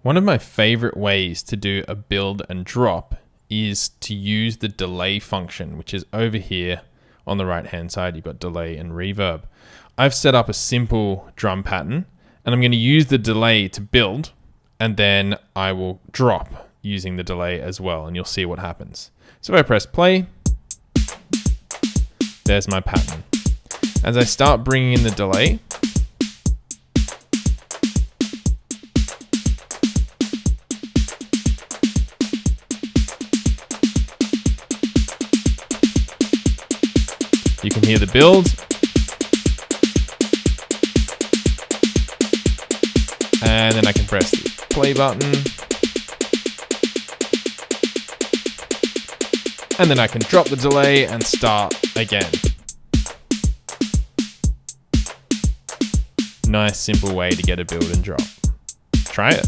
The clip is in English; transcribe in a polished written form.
One of my favorite ways to do a build and drop is to use the delay function, which is over here on the right hand side. You've got delay and reverb. I've set up a simple drum pattern and I'm going to use the delay to build, and then I will drop using the delay as well, and you'll see what happens. So if I press play, there's my pattern. As I start bringing in the delay, you can hear the build, and then I can press the play button, and then I can drop the delay and start again. Nice simple way to get a build and drop. Try it.